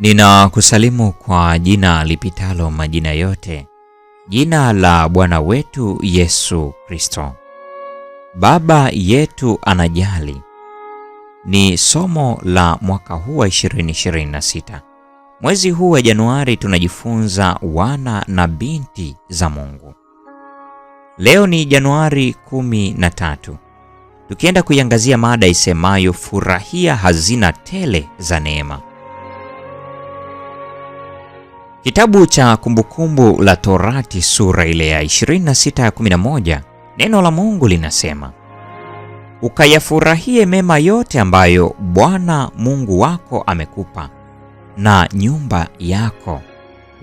Ninakusalimu kwa jina lipitalo majina yote, jina la Bwana wetu Yesu Kristo. Baba yetu anajali. Ni somo la mwaka huu wa 2026. Mwezi huu wa Januari tunajifunza wana na binti za Mungu. Leo ni Januari 13. Tukienda kuiangazia mada isemayo furahia hazina tele za neema. Kitabu cha Kumbukumbu la Torati sura ile ya 26:11, neno la Mungu linasema, ukayafurahie mema yote ambayo Bwana Mungu wako amekupa, na nyumba yako,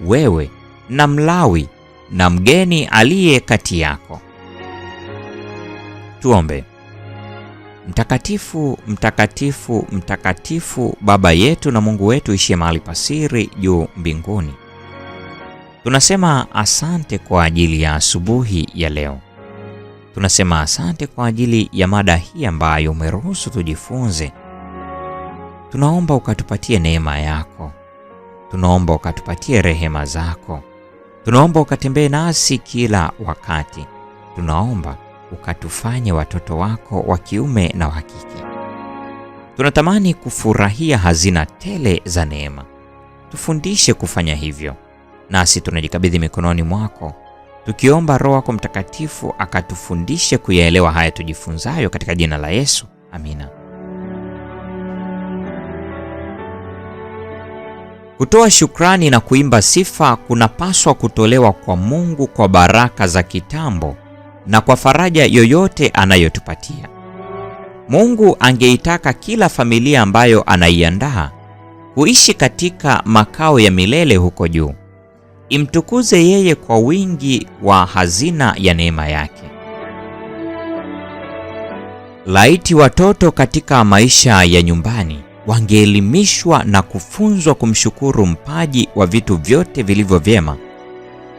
wewe na Mlawi na mgeni aliye kati yako. Tuombe. Mtakatifu, mtakatifu, mtakatifu, Baba yetu na Mungu wetu ishie mahali pasiri juu mbinguni. Tunasema asante kwa ajili ya asubuhi ya leo. Tunasema asante kwa ajili ya mada hii ambayo umeruhusu tujifunze. Tunaomba ukatupatie neema yako. Tunaomba ukatupatie rehema zako. Tunaomba ukatembee nasi kila wakati. Tunaomba ukatufanye watoto wako wa kiume na wa kike. Tunatamani kufurahia hazina tele za neema. Tufundishe kufanya hivyo. Nasi tunajikabidhi mikononi mwako, tukiomba Roho yako Mtakatifu akatufundishe kuyaelewa haya tujifunzayo katika jina la Yesu. Amina. Kutoa shukrani na kuimba sifa kunapaswa kutolewa kwa Mungu kwa baraka za kitambo na kwa faraja yoyote anayotupatia. Mungu angeitaka kila familia ambayo anaiandaa kuishi katika makao ya milele huko juu. Imtukuze yeye kwa wingi wa hazina ya neema yake. Laiti watoto katika maisha ya nyumbani wangeelimishwa na kufunzwa kumshukuru mpaji wa vitu vyote vilivyo vyema.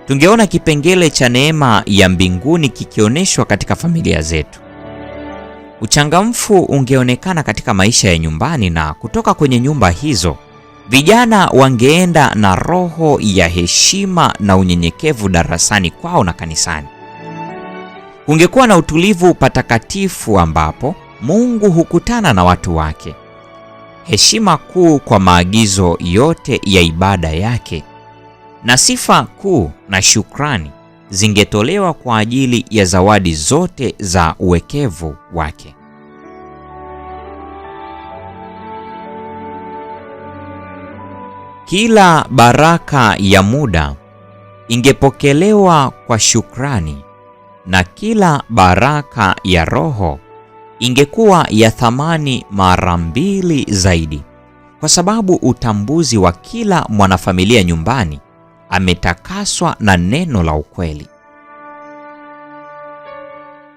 Tungeona kipengele cha neema ya mbinguni kikioneshwa katika familia zetu. Uchangamfu ungeonekana katika maisha ya nyumbani, na kutoka kwenye nyumba hizo vijana wangeenda na roho ya heshima na unyenyekevu darasani kwao na kanisani. Kungekuwa na utulivu patakatifu ambapo Mungu hukutana na watu wake. Heshima kuu kwa maagizo yote ya ibada yake, na sifa kuu na shukrani zingetolewa kwa ajili ya zawadi zote za uwekevu wake. Kila baraka ya muda ingepokelewa kwa shukrani, na kila baraka ya roho ingekuwa ya thamani mara 2 zaidi, kwa sababu utambuzi wa kila mwanafamilia nyumbani ametakaswa na neno la ukweli.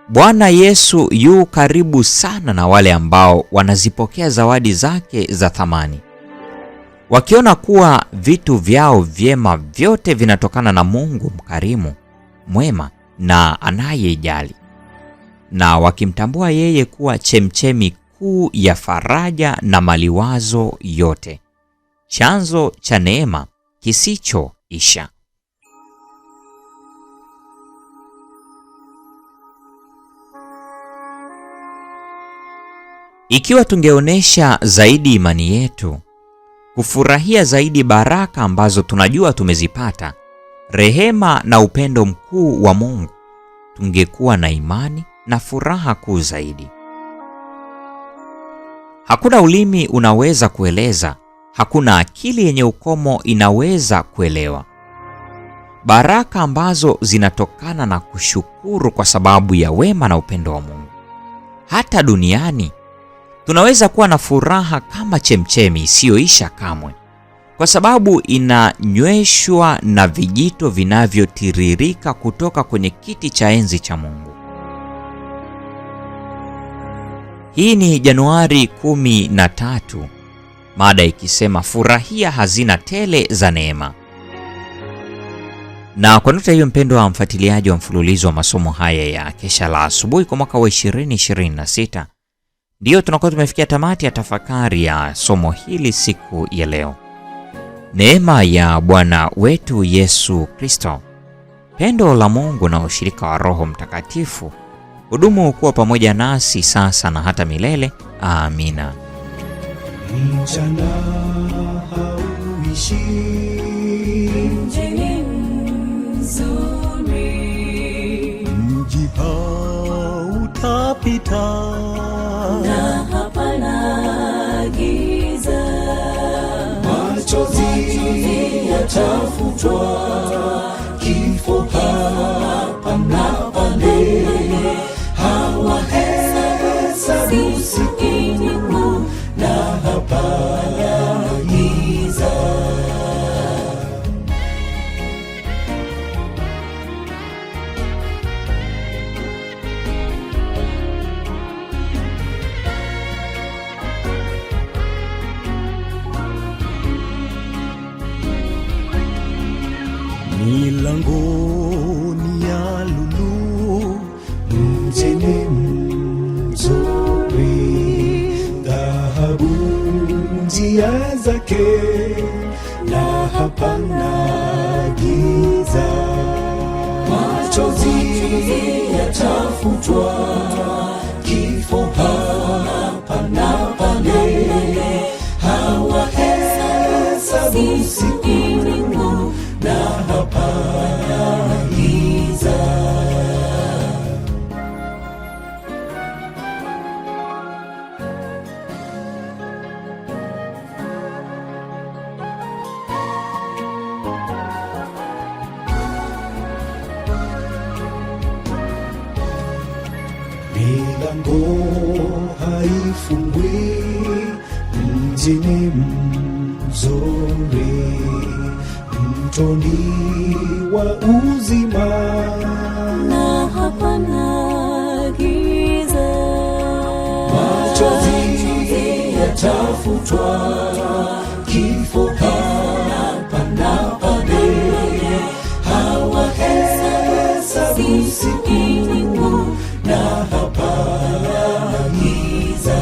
Bwana Yesu yu karibu sana na wale ambao wanazipokea zawadi zake za thamani, wakiona kuwa vitu vyao vyema vyote vinatokana na Mungu mkarimu, mwema na anayejali, na wakimtambua yeye kuwa chemchemi kuu ya faraja na maliwazo yote, chanzo cha neema kisichoisha. Ikiwa tungeonesha zaidi imani yetu, kufurahia zaidi baraka ambazo tunajua tumezipata, rehema na upendo mkuu wa Mungu, tungekuwa na imani na furaha kuu zaidi. Hakuna ulimi unaweza kueleza, hakuna akili yenye ukomo inaweza kuelewa baraka ambazo zinatokana na kushukuru kwa sababu ya wema na upendo wa Mungu. Hata duniani tunaweza kuwa na furaha kama chemchemi isiyoisha kamwe, kwa sababu inanyweshwa na vijito vinavyotiririka kutoka kwenye kiti cha enzi cha Mungu. Hii ni Januari 13, mada ikisema furahia hazina tele za neema. Na kwa nukta hiyo, mpendwa wa mfuatiliaji wa mfululizo wa masomo haya ya kesha la asubuhi kwa mwaka wa 2026, ndiyo tunakuwa tumefikia tamati ya tafakari ya somo hili siku ya leo. Neema ya Bwana wetu Yesu Kristo, pendo la Mungu na ushirika wa Roho Mtakatifu hudumu kuwa pamoja nasi sasa na hata milele. Amina. Mchana hauishi, mji mzuri, mji hautapita, na hapana giza. Machozi yatafutwa, kifo hapana pale, hawahesabu siku na hapana giza. Milangoni ya lulu, mjini mzuri, dhahabu njia zake, na hapana giza. Machozi yatafutwa, kifo hapana pale, hawahesabu siku na hapana giza. Milango haifungwi, mjini mzuri, mtoni wa uzima, na hapana giza. Machozi yatafutwa, kifo hapana pale, hawahesabu siku na hapana giza.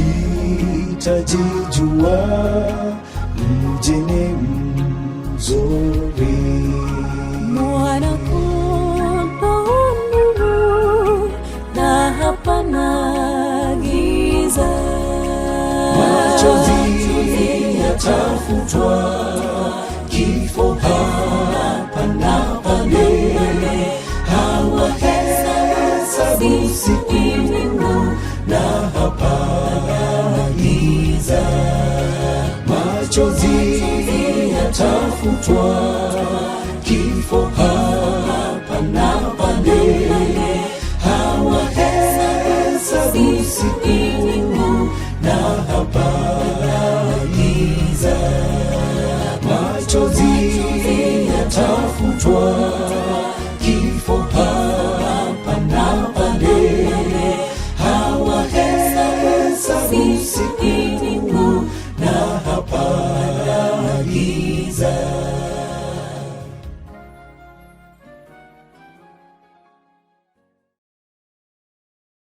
Hawahitaji jua, mjini mzuri, Mwana-Kondoo nuru, na hapana giza. Machozi yatafutwa, kifo hapana pale, hawahesabu siku